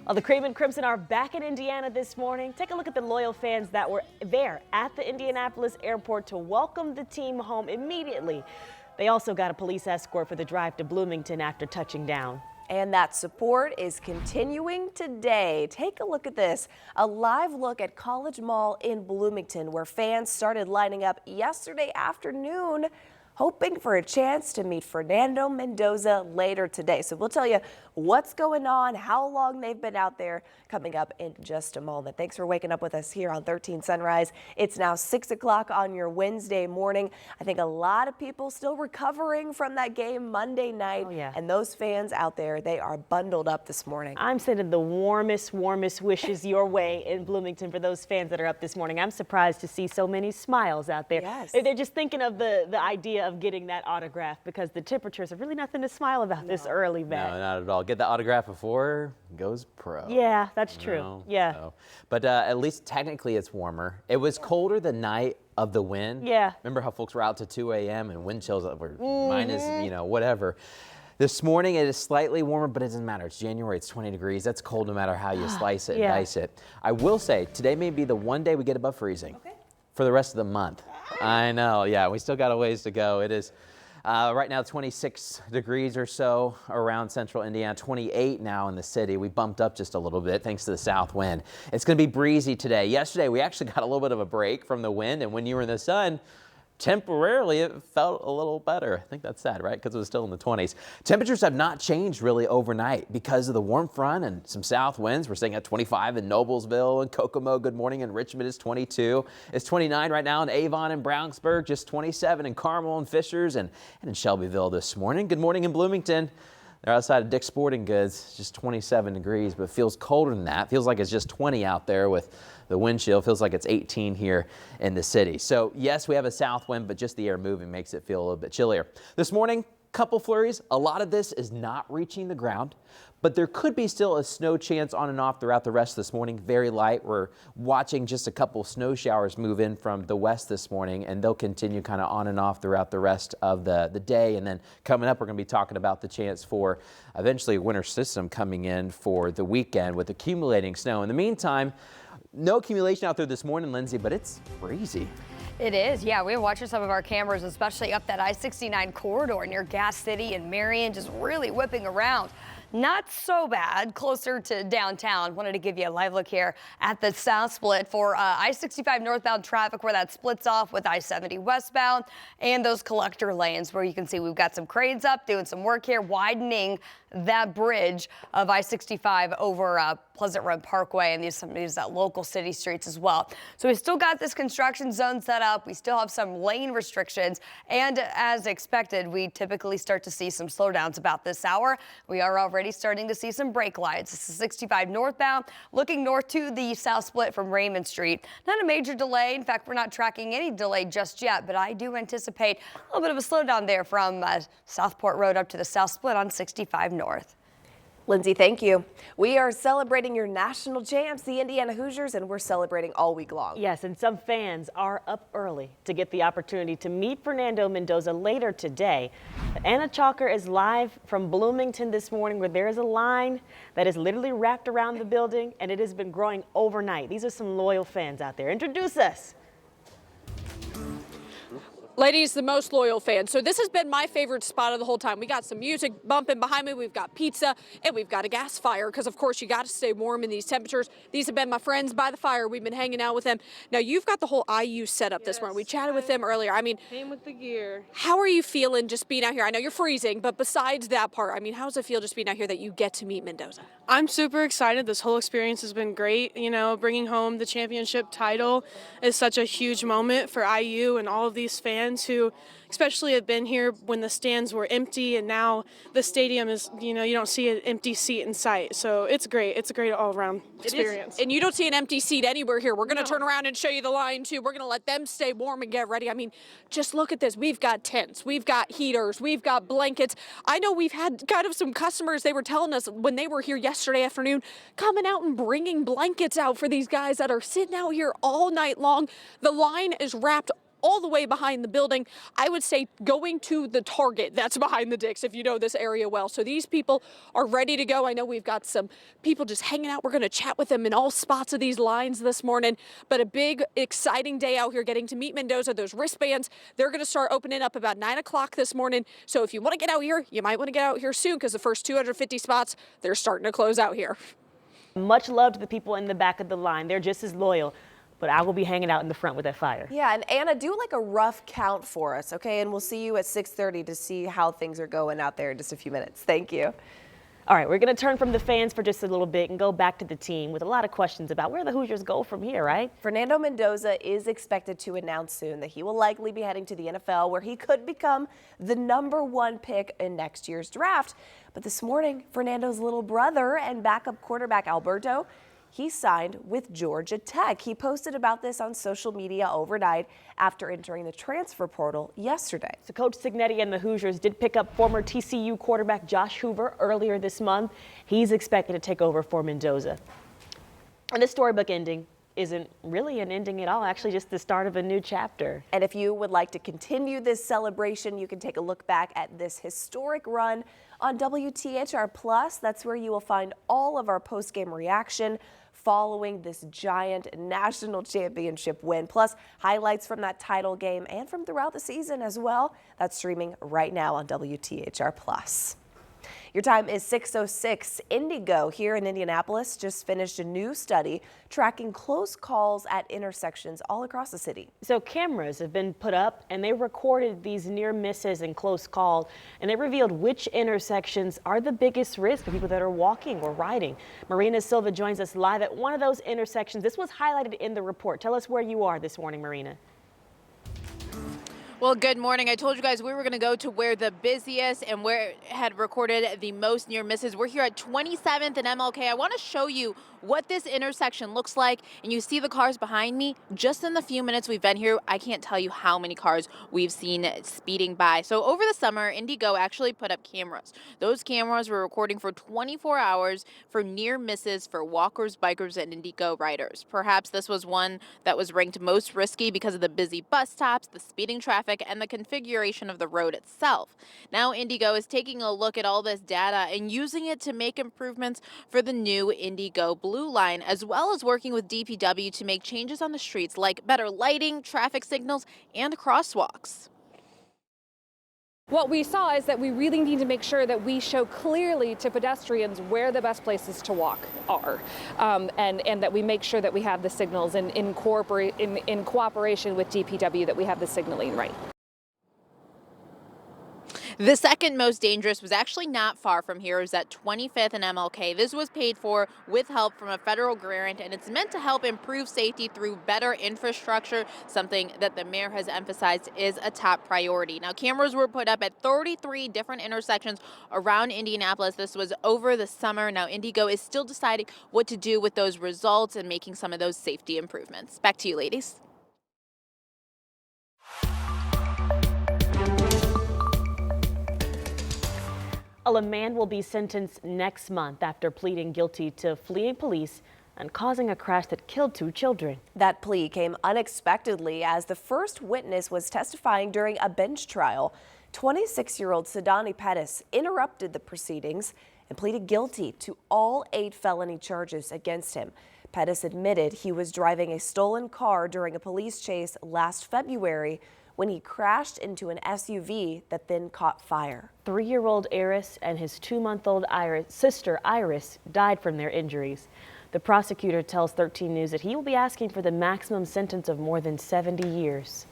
Well, the Cream and Crimson are back in Indiana this morning. Take a look at the loyal fans that were there at the Indianapolis airport to welcome the team home immediately. They also got a police escort for the drive to Bloomington after touching down. And that support is continuing today. Take a look at this. A live look at College Mall in Bloomington, where fans started lining up yesterday afternoon, hoping for a chance to meet Fernando Mendoza later today. So we'll tell you what's going on, how long they've been out there, coming up in just a moment. Thanks for waking up with us here on 13 Sunrise. It's now 6 o'clock on your Wednesday morning. I think a lot of people still recovering from that game Monday night. Oh, yeah. And those fans out there, they are bundled up this morning. I'm sending the warmest wishes your way in Bloomington for those fans that are up this morning. I'm surprised to see so many smiles out there. Yes. They're just thinking of the idea of getting that autograph because the temperatures are really nothing to smile about this early, Matt. No, not at all. Get the autograph before goes pro. Yeah, that's true. No, yeah. no. But at least technically it's warmer. It was colder the night of the wind. Yeah. Remember how folks were out to 2 a.m. and wind chills were minus, whatever. This morning it is slightly warmer, but it doesn't matter. It's January, it's 20 degrees. That's cold no matter how you slice it and dice it. I will say today may be the one day we get above freezing for the rest of the month. I know, yeah, we still got a ways to go. It is right now 26 degrees or so around central Indiana, 28 now in the city. We bumped up just a little bit thanks to the south wind. It's going to be breezy today. Yesterday we actually got a little bit of a break from the wind, and when you were in the sun, temporarily it felt a little better. I think that's sad, right? Because it was still in the 20s. Temperatures have not changed really overnight because of the warm front and some south winds. We're staying at 25 in Noblesville and Kokomo. Good morning in Richmond is 22. It's 29 right now in Avon and Brownsburg. Just 27 in Carmel and Fishers and in Shelbyville this morning. Good morning in Bloomington. They're outside of Dick's Sporting Goods, just 27 degrees, but it feels colder than that. Feels like it's just 20 out there with the wind chill. Feels like it's 18 here in the city. So yes, we have a south wind, but just the air moving makes it feel a little bit chillier. This morning, couple flurries. A lot of this is not reaching the ground, but there could be still a snow chance on and off throughout the rest of this morning. Very light. We're watching just a couple snow showers move in from the west this morning, and they'll continue kind of on and off throughout the rest of the day. And then coming up, we're going to be talking about the chance for eventually a winter system coming in for the weekend with accumulating snow. In the meantime, no accumulation out there this morning, Lindsay, but it's breezy. It is, yeah. We're watching some of our cameras, especially up that I-69 corridor near Gas City and Marion, just really whipping around. Not so bad closer to downtown. Wanted to give you a live look here at the south split for I-65 northbound traffic, where that splits off with I-70 westbound and those collector lanes where you can see we've got some cranes up doing some work here, widening that bridge of I-65 over Pleasant Run Parkway and some of these local city streets as well. So we still got this construction zone set up. We still have some lane restrictions. And as expected, we typically start to see some slowdowns about this hour. We are already starting to see some brake lights. This is 65 northbound, looking north to the south split from Raymond Street. Not a major delay. In fact, we're not tracking any delay just yet, but I do anticipate a little bit of a slowdown there from Southport Road up to the south split on 65 north. Lindsay, thank you. We are celebrating your national champs, the Indiana Hoosiers, and we're celebrating all week long. Yes, and some fans are up early to get the opportunity to meet Fernando Mendoza later today. But Anna Chalker is live from Bloomington this morning, where there is a line that is literally wrapped around the building, and it has been growing overnight. These are some loyal fans out there. Introduce us. Ladies, the most loyal fan. So this has been my favorite spot of the whole time. We got some music bumping behind me. We've got pizza and we've got a gas fire because, of course, you got to stay warm in these temperatures. These have been my friends by the fire. We've been hanging out with them. Now, you've got the whole IU set up this morning. We chatted with them earlier. I mean, came with the gear. How are you feeling just being out here? I know you're freezing, but besides that part, I mean, how does it feel just being out here that you get to meet Mendoza? I'm super excited. This whole experience has been great. You know, bringing home the championship title is such a huge moment for IU and all of these fans who especially have been here when the stands were empty, and now the stadium is, you don't see an empty seat in sight. So it's great. It's a great all-around experience. And you don't see an empty seat anywhere here. We're going to turn around and show you the line, too. We're going to let them stay warm and get ready. I mean, just look at this. We've got tents. We've got heaters. We've got blankets. I know we've had kind of some customers, they were telling us when they were here yesterday afternoon, coming out and bringing blankets out for these guys that are sitting out here all night long. The line is wrapped all the way behind the building. I would say going to the Target that's behind the Dix, if you know this area well. So these people are ready to go. I know we've got some people just hanging out. We're going to chat with them in all spots of these lines this morning. But a big, exciting day out here getting to meet Mendoza. Those wristbands, they're going to start opening up about 9 o'clock this morning. So if you want to get out here, you might want to get out here soon because the first 250 spots, they're starting to close out here. Much love to the people in the back of the line. They're just as loyal, but I will be hanging out in the front with that fire. Yeah, and Anna, do like a rough count for us, okay? And we'll see you at 6:30 to see how things are going out there in just a few minutes. Thank you. All right, we're going to turn from the fans for just a little bit and go back to the team with a lot of questions about where the Hoosiers go from here, right? Fernando Mendoza is expected to announce soon that he will likely be heading to the NFL, where he could become the #1 pick in next year's draft. But this morning, Fernando's little brother and backup quarterback Alberto, he signed with Georgia Tech. He posted about this on social media overnight after entering the transfer portal yesterday. So Coach Cignetti and the Hoosiers did pick up former TCU quarterback Josh Hoover earlier this month. He's expected to take over for Mendoza. And this storybook ending isn't really an ending at all, actually just the start of a new chapter. And if you would like to continue this celebration, you can take a look back at this historic run on WTHR Plus. That's where you will find all of our post-game reaction following this giant national championship win, plus highlights from that title game and from throughout the season as well. That's streaming right now on WTHR Plus. Your time is 6:06. IndyGo here in Indianapolis just finished a new study tracking close calls at intersections all across the city. So cameras have been put up and they recorded these near misses and close calls, and they revealed which intersections are the biggest risk for people that are walking or riding. Marina Silva joins us live at one of those intersections. This was highlighted in the report. Tell us where you are this morning, Marina. Well, good morning. I told you guys we were going to go to where the busiest and where it had recorded the most near misses. We're here at 27th and MLK. I want to show you what this intersection looks like. And you see the cars behind me. Just in the few minutes we've been here, I can't tell you how many cars we've seen speeding by. So over the summer, IndyGo actually put up cameras. Those cameras were recording for 24 hours for near misses for walkers, bikers, and IndyGo riders. Perhaps this was one that was ranked most risky because of the busy bus stops, the speeding traffic, and the configuration of the road itself. Now IndyGo is taking a look at all this data and using it to make improvements for the new IndyGo Blue Line, as well as working with DPW to make changes on the streets like better lighting, traffic signals, and crosswalks. What we saw is that we really need to make sure that we show clearly to pedestrians where the best places to walk are, and that we make sure that we have the signals and in cooperation with DPW that we have the signaling right. The second most dangerous was actually not far from here. It was at 25th and MLK. This was paid for with help from a federal grant, and it's meant to help improve safety through better infrastructure, something that the mayor has emphasized is a top priority. Now, cameras were put up at 33 different intersections around Indianapolis. This was over the summer. Now, IndyGo is still deciding what to do with those results and making some of those safety improvements. Back to you, ladies. A man will be sentenced next month after pleading guilty to fleeing police and causing a crash that killed 2 children. That plea came unexpectedly as the first witness was testifying during a bench trial. 26-year-old Sadani Pettis interrupted the proceedings and pleaded guilty to all 8 felony charges against him. Pettis admitted he was driving a stolen car during a police chase last February when he crashed into an SUV that then caught fire. 3-year-old Eris and his 2-month-old sister Iris died from their injuries. The prosecutor tells 13 News that he will be asking for the maximum sentence of more than 70 years.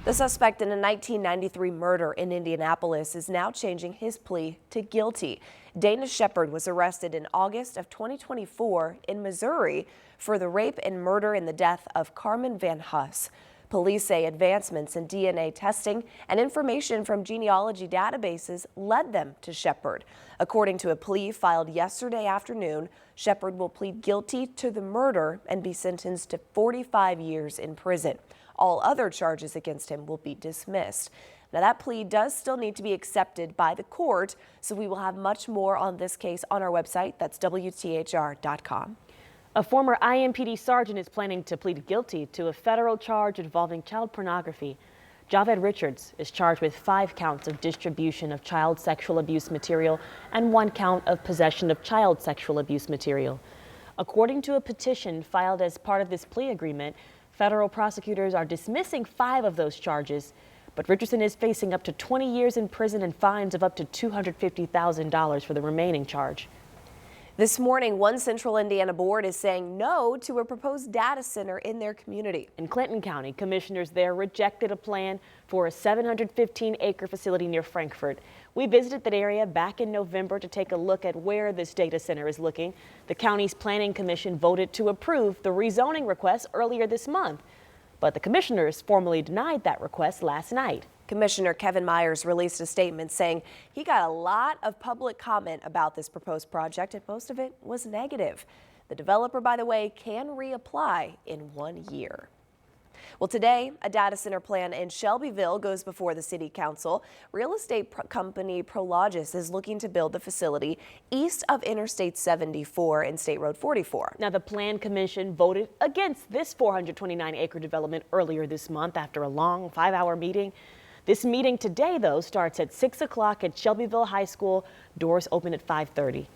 The suspect in a 1993 murder in Indianapolis is now changing his plea to guilty. Dana Shepard was arrested in August of 2024 in Missouri for the rape and murder in the death of Carmen Van Huss. Police say advancements in DNA testing and information from genealogy databases led them to Shepard. According to a plea filed yesterday afternoon, Shepard will plead guilty to the murder and be sentenced to 45 years in prison. All other charges against him will be dismissed. Now, that plea does still need to be accepted by the court, so we will have much more on this case on our website. That's WTHR.com. A former IMPD sergeant is planning to plead guilty to a federal charge involving child pornography. Javed Richards is charged with 5 counts of distribution of child sexual abuse material and 1 count of possession of child sexual abuse material. According to a petition filed as part of this plea agreement, federal prosecutors are dismissing 5 of those charges, but Richardson is facing up to 20 years in prison and fines of up to $250,000 for the remaining charge. This morning, one Central Indiana board is saying no to a proposed data center in their community. In Clinton County, commissioners there rejected a plan for a 715-acre facility near Frankfort. We visited that area back in November to take a look at where this data center is looking. The county's planning commission voted to approve the rezoning request earlier this month, but the commissioners formally denied that request last night. Commissioner Kevin Myers released a statement saying he got a lot of public comment about this proposed project, and most of it was negative. The developer, by the way, can reapply in 1 year. Well, today, a data center plan in Shelbyville goes before the city council. Real estate company Prologis is looking to build the facility east of Interstate 74 and State Road 44. Now, the Plan Commission voted against this 429-acre development earlier this month after a long 5-hour meeting. This meeting today, though, starts at 6 o'clock at Shelbyville High School. Doors open at 5:30.